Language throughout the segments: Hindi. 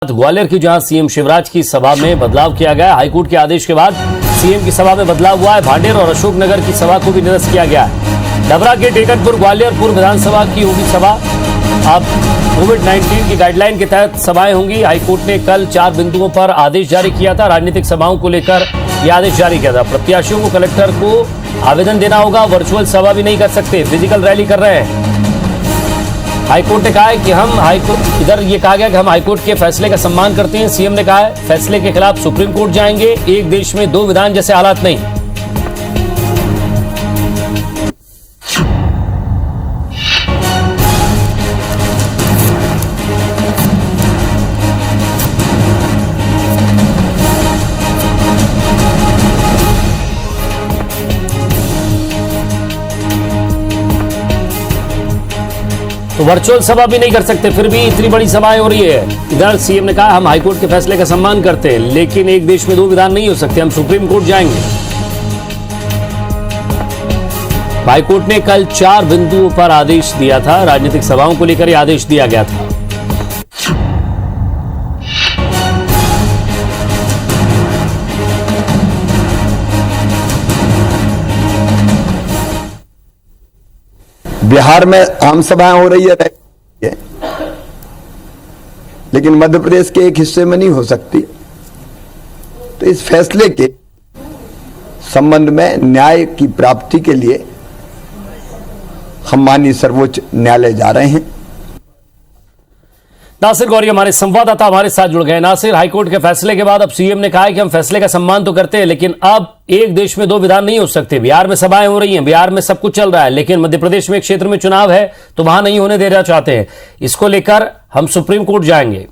ग्वालियर की जहां सीएम शिवराज की सभा में बदलाव किया गया। हाईकोर्ट के आदेश के बाद सीएम की सभा में बदलाव हुआ है। भांडेर और अशोकनगर की सभा को भी निरस्त किया गया है। डबरा के टेकनपुर ग्वालियर पूर्व विधानसभा की होगी सभा। अब कोविड-19 की गाइडलाइन के तहत सभाएं होंगी। हाईकोर्ट ने कल 4 बिंदुओं पर आदेश जारी किया था। राजनीतिक सभाओं को लेकर यह आदेश जारी किया था। प्रत्याशियों को कलेक्टर को आवेदन देना होगा। वर्चुअल सभा भी नहीं कर सकते, फिजिकल रैली कर रहे हैं। हाईकोर्ट ने कहा है कि हम हाईकोर्ट इधर ये कहा गया कि हम हाईकोर्ट के फैसले का सम्मान करते हैं। सीएम ने कहा है फैसले के खिलाफ सुप्रीम कोर्ट जाएंगे। एक देश में 2 विधान जैसे हालात नहीं। तो वर्चुअल सभा भी नहीं कर सकते, फिर भी इतनी बड़ी सभाएं हो रही है। इधर सीएम ने कहा हम हाईकोर्ट के फैसले का सम्मान करते हैं, लेकिन एक देश में 2 विधान नहीं हो सकते, हम सुप्रीम कोर्ट जाएंगे। हाईकोर्ट ने कल 4 बिंदुओं पर आदेश दिया था। राजनीतिक सभाओं को लेकर यह आदेश दिया गया था। बिहार में आम सभाएं हो रही है, लेकिन मध्य प्रदेश के एक हिस्से में नहीं हो सकती। तो इस फैसले के संबंध में न्याय की प्राप्ति के लिए हम माननीय सर्वोच्च न्यायालय जा रहे हैं। नासिर गौरी हमारे संवाददाता हमारे साथ जुड़ गए। नासिर, हाईकोर्ट के फैसले के बाद अब सीएम ने कहा है कि हम फैसले का सम्मान तो करते हैं, लेकिन अब एक देश में 2 विधान नहीं हो सकते। बिहार में सभाएं हो रही हैं, बिहार में सब कुछ चल रहा है, लेकिन मध्य प्रदेश में एक क्षेत्र में चुनाव है तो वहां नहीं होने देना चाहते हैं। इसको लेकर हम सुप्रीम कोर्ट जाएंगे।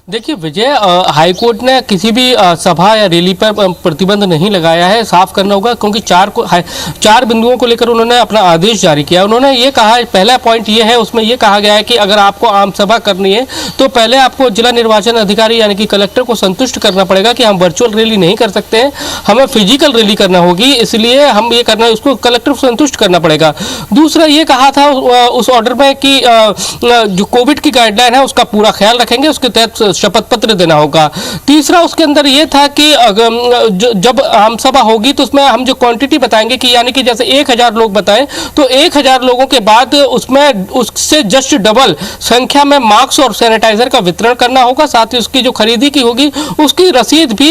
देखिए विजय, हाईकोर्ट ने किसी भी सभा या रैली पर प्रतिबंध नहीं लगाया है। साफ करना होगा, क्योंकि 4 बिंदुओं को लेकर उन्होंने अपना आदेश जारी किया। उन्होंने ये कहा, पहला पॉइंट ये है, उसमें ये कहा गया है कि अगर आपको आम सभा करनी है तो पहले आपको जिला निर्वाचन अधिकारी यानी कि कलेक्टर को संतुष्ट करना पड़ेगा कि हम वर्चुअल रैली नहीं कर सकते हैं, हमें फिजिकल रैली करना होगी, इसलिए हम ये करना है, उसको कलेक्टर को संतुष्ट करना पड़ेगा। दूसरा ये कहा था उस ऑर्डर में कि जो कोविड की गाइडलाइन है उसका पूरा ख्याल रखेंगे, उसके तहत शपथ पत्र देना होगा। तीसरा उसके अंदर यह था कि जब आम सभा होगी तो उसमें हम जो क्वांटिटी बताएंगे कि यानी कि जैसे 1000 लोग बताएं तो 1000 लोगों के बाद उसमें उससे जस्ट डबल संख्या में मास्क और सैनिटाइजर का वितरण करना होगा। साथ ही उसकी जो खरीदी की होगी उसकी रसीद भी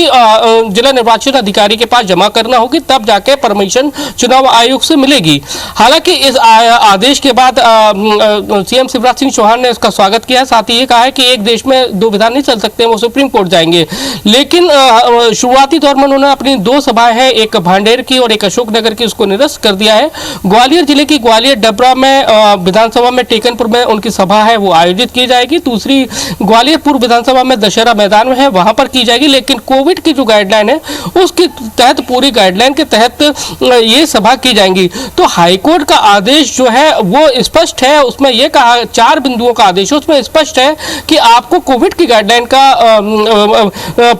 जिला निर्वाचन अधिकारी के पास जमा करना होगी, तब जाके परमिशन चुनाव आयोग से मिलेगी। हालांकि इस आदेश के बाद सीएम शिवराज सिंह चौहान ने इसका स्वागत किया। साथ ही ये कहा है कि एक देश में 2 विधान नहीं चल सकते हैं, वो सुप्रीम कोर्ट जाएंगे। लेकिन शुरुआती तौर में उन्होंने अपनी 2 सभाएं हैं, एक भांडेर की और एक अशोकनगर की, उसको निरस्त कर दिया है। ग्वालियर जिले की ग्वालियर डबरा में विधानसभा में टेकनपुर में उनकी सभा है वो आयोजित की जाएगी। दूसरी ग्वालियर पूर्व विधानसभा में दशहरा मैदान में है, वहां पर की जाएगी। लेकिन कोविड की जो गाइडलाइन है उसके तहत, पूरी गाइडलाइन के तहत ये सभा की जाएंगी। तो हाईकोर्ट का आदेश जो है वो स्पष्ट है, उसमें यह कहा 4 बिंदुओं का आदेश है, उसमें स्पष्ट है कि आपको कोविड की गाइडलाइन का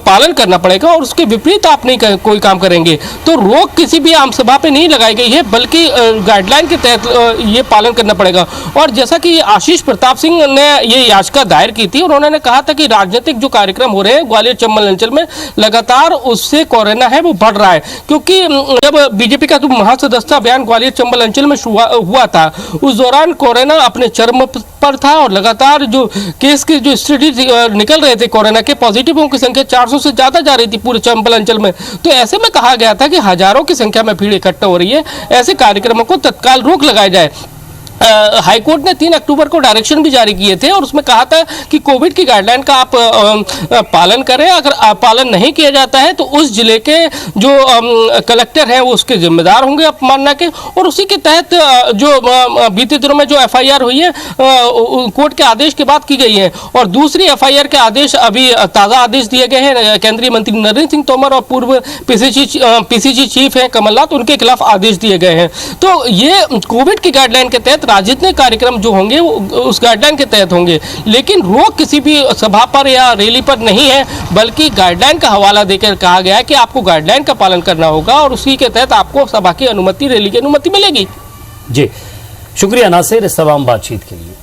पालन करना पड़ेगा और उसके विपरीत आप नहीं कोई काम करेंगे तो रोक किसी भी आम सभा पे नहीं लगाई गई है, बल्कि गाइडलाइन के तहत ये पालन करना पड़ेगा। और जैसा कि आशीष प्रताप सिंह ने ये याचिका दायर की थी, उन्होंने कहा था कि राजनीतिक जो कार्यक्रम हो रहे हैं ग्वालियर चंबल अंचल में लगातार उससे कोरोना है वो बढ़ रहा है, क्योंकि जब बीजेपी का जो महासदस्यता अभियान ग्वालियर चंबल अंचल में हुआ था उस दौरान कोरोना अपने चरम पर था और लगातार जो केस की जो स्टडी निकल रहे थे कोरोना के, पॉजिटिवों की संख्या 400 से ज्यादा जा रही थी पूरे चंबल अंचल में। तो ऐसे में कहा गया था कि हजारों की संख्या में भीड़ इकट्ठा हो रही है, ऐसे कार्यक्रमों को तत्काल रोक लगाया जाए। हाईकोर्ट ने 3 अक्टूबर को डायरेक्शन भी जारी किए थे और उसमें कहा था कि कोविड की गाइडलाइन का आप पालन करें, अगर पालन नहीं किया जाता है तो उस जिले के जो कलेक्टर हैं वो उसके जिम्मेदार होंगे अपमानना के। और उसी के तहत जो बीते दिनों में जो एफआईआर हुई है कोर्ट के आदेश के बाद की गई है, और दूसरी एफआईआर के आदेश अभी ताज़ा आदेश दिए गए हैं। केंद्रीय मंत्री नरेंद्र सिंह तोमर और पूर्व पीसीसी चीफ हैं कमलनाथ, उनके खिलाफ आदेश दिए गए हैं। तो ये कोविड की गाइडलाइन के तहत राजनीतिक कार्यक्रम जो होंगे वो उस गाइडलाइन के तहत होंगे, लेकिन रोक किसी भी सभा पर या रैली पर नहीं है, बल्कि गाइडलाइन का हवाला देकर कहा गया है कि आपको गाइडलाइन का पालन करना होगा और उसी के तहत आपको सभा की अनुमति, रैली की अनुमति मिलेगी। जी शुक्रिया नासिर इस तमाम बातचीत के लिए।